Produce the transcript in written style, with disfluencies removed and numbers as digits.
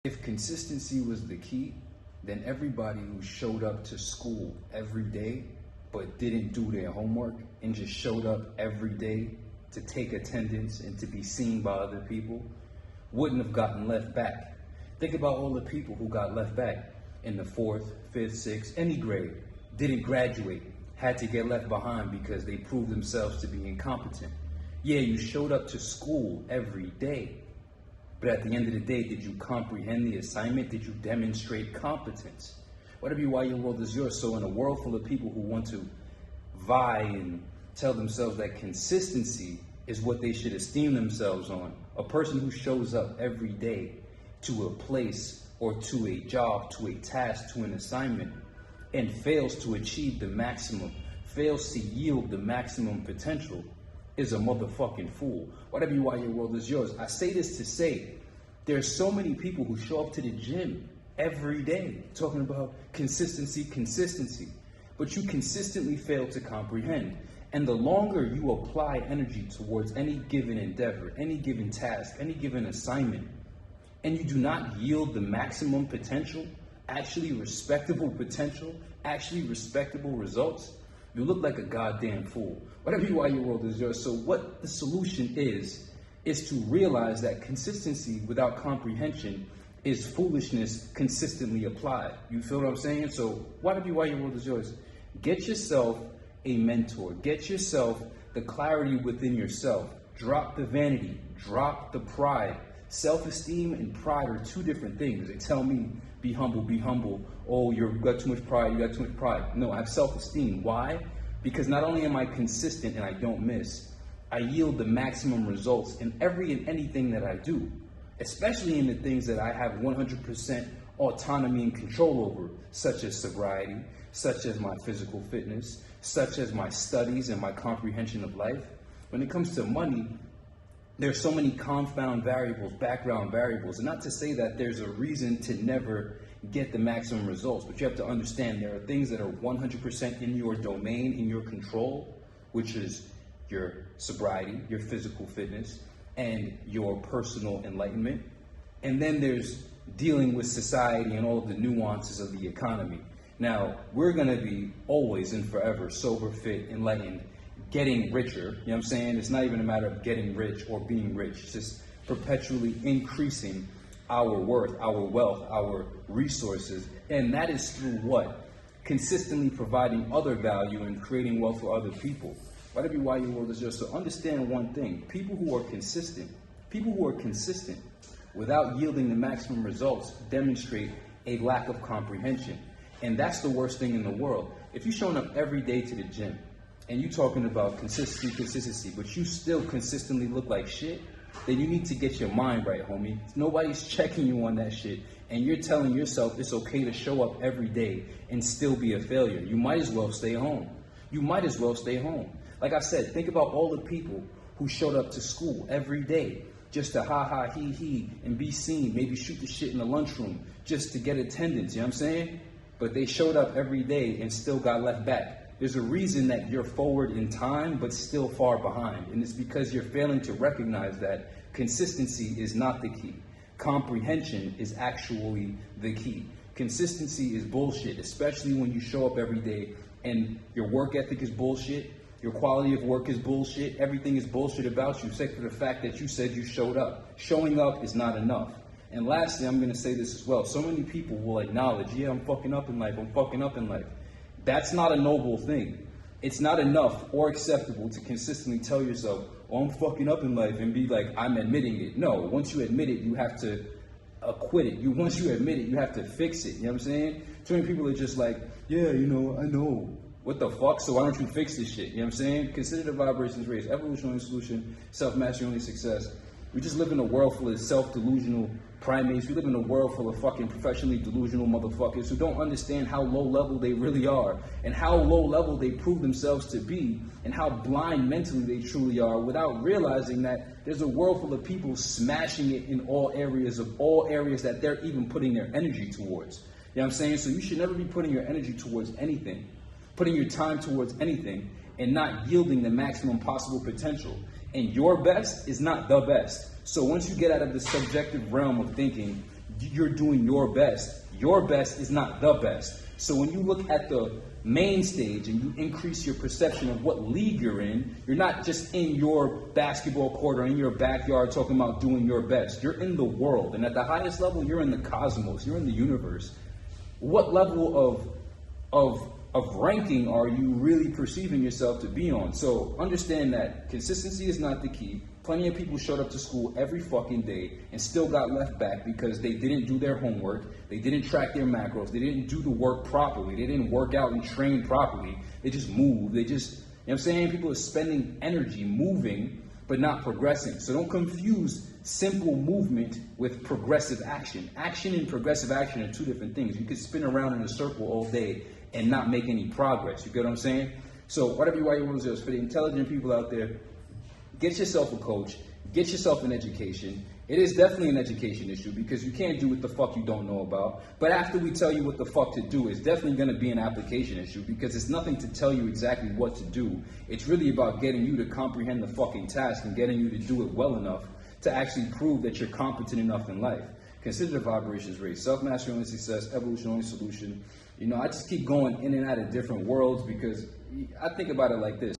If consistency was the key, then everybody who showed up to school every day but didn't do their homework and just showed up every day to take attendance and to be seen by other people wouldn't have gotten left back. Think about all the people who got left back in the 4th, 5th, 6th, any grade, didn't graduate, had to get left behind because they proved themselves to be incompetent. Yeah, you showed up to school every day, but at the end of the day, did you comprehend the assignment? Did you demonstrate competence? Whatever you why your world is yours. So in a world full of people who want to vie and tell themselves that consistency is what they should esteem themselves on, a person who shows up every day to a place or to a job, to a task, to an assignment, and fails to achieve the maximum, fails to yield the maximum potential, is a motherfucking fool. Whatever you are, your world is yours. I say this to say, there's so many people who show up to the gym every day talking about consistency, but you consistently fail to comprehend. And the longer you apply energy towards any given endeavor, any given task, any given assignment, and you do not yield the maximum potential, actually respectable potential, actually respectable results, you look like a goddamn fool. Whatever you are, your world is yours. So what the solution is to realize that consistency without comprehension is foolishness consistently applied. You feel what I'm saying? So whatever you are, your world is yours. Get yourself a mentor. Get yourself the clarity within yourself. Drop the vanity. Drop the pride. Self-esteem and pride are two different things. They tell me, be humble, be humble. Oh, you've got too much pride, you got too much pride. No, I have self-esteem. Why? Because not only am I consistent and I don't miss, I yield the maximum results in every and anything that I do, especially in the things that I have 100% autonomy and control over, such as sobriety, such as my physical fitness, such as my studies and my comprehension of life. When it comes to money, there's so many confound variables, background variables, and not to say that there's a reason to never get the maximum results, but you have to understand there are things that are 100% in your domain, in your control, which is your sobriety, your physical fitness, and your personal enlightenment. And then there's dealing with society and all of the nuances of the economy. Now, we're gonna be always and forever sober, fit, enlightened, getting richer, you know what I'm saying? It's not even a matter of getting rich or being rich. It's just perpetually increasing our worth, our wealth, our resources. And that is through what? Consistently providing other value and creating wealth for other people. Whatever why your world is yours. So understand one thing. People who are consistent without yielding the maximum results demonstrate a lack of comprehension. And that's the worst thing in the world. If you're showing up every day to the gym, and you're talking about consistency, but you still consistently look like shit, then you need to get your mind right, homie. Nobody's checking you on that shit, and you're telling yourself it's okay to show up every day and still be a failure. You might as well stay home. You might as well stay home. Like I said, think about all the people who showed up to school every day just to ha-ha, he, and be seen, maybe shoot the shit in the lunchroom just to get attendance, you know what I'm saying? But they showed up every day and still got left back. There's a reason that you're forward in time, but still far behind. And it's because you're failing to recognize that consistency is not the key. Comprehension is actually the key. Consistency is bullshit, especially when you show up every day and your work ethic is bullshit, your quality of work is bullshit, everything is bullshit about you, except for the fact that you said you showed up. Showing up is not enough. And lastly, I'm going to say this as well. So many people will acknowledge, yeah, I'm fucking up in life, I'm fucking up in life. That's not a noble thing. It's not enough or acceptable to consistently tell yourself, oh, I'm fucking up in life, and be like, I'm admitting it. No, once you admit it, you have to acquit it. Once you admit it, you have to fix it. You know what I'm saying? Too many people are just like, yeah, I know. What the fuck? So why don't you fix this shit? You know what I'm saying? Consider the vibrations raised. Evolution only solution, self-mastery only success. We just live in a world full of self-delusional primates. We live in a world full of fucking professionally delusional motherfuckers who don't understand how low level they really are and how low level they prove themselves to be and how blind mentally they truly are, without realizing that there's a world full of people smashing it in all areas that they're even putting their energy towards. You know what I'm saying? So you should never be putting your energy towards anything, putting your time towards anything, and not yielding the maximum possible potential. And your best is not the best. So once you get out of the subjective realm of thinking, you're doing your best. Your best is not the best. So when you look at the main stage and you increase your perception of what league you're in, you're not just in your basketball court or in your backyard talking about doing your best. You're in the world. And at the highest level, you're in the cosmos. You're in the universe. What level of ranking are you really perceiving yourself to be on? So understand that consistency is not the key. Plenty of people showed up to school every fucking day and still got left back because they didn't do their homework, they didn't track their macros, they didn't do the work properly, they didn't work out and train properly, they just moved, you know what I'm saying? People are spending energy moving but not progressing. So don't confuse simple movement with progressive action. Action and progressive action are two different things. You could spin around in a circle all day and not make any progress. You get what I'm saying? So whatever you want to do, for the intelligent people out there, get yourself a coach, get yourself an education. It is definitely an education issue because you can't do what the fuck you don't know about. But after we tell you what the fuck to do, it's definitely going to be an application issue because it's nothing to tell you exactly what to do. It's really about getting you to comprehend the fucking task and getting you to do it well enough to actually prove that you're competent enough in life. Consider the vibrations raised. Self-mastery only success, evolution only solution. You know, I just keep going in and out of different worlds because I think about it like this.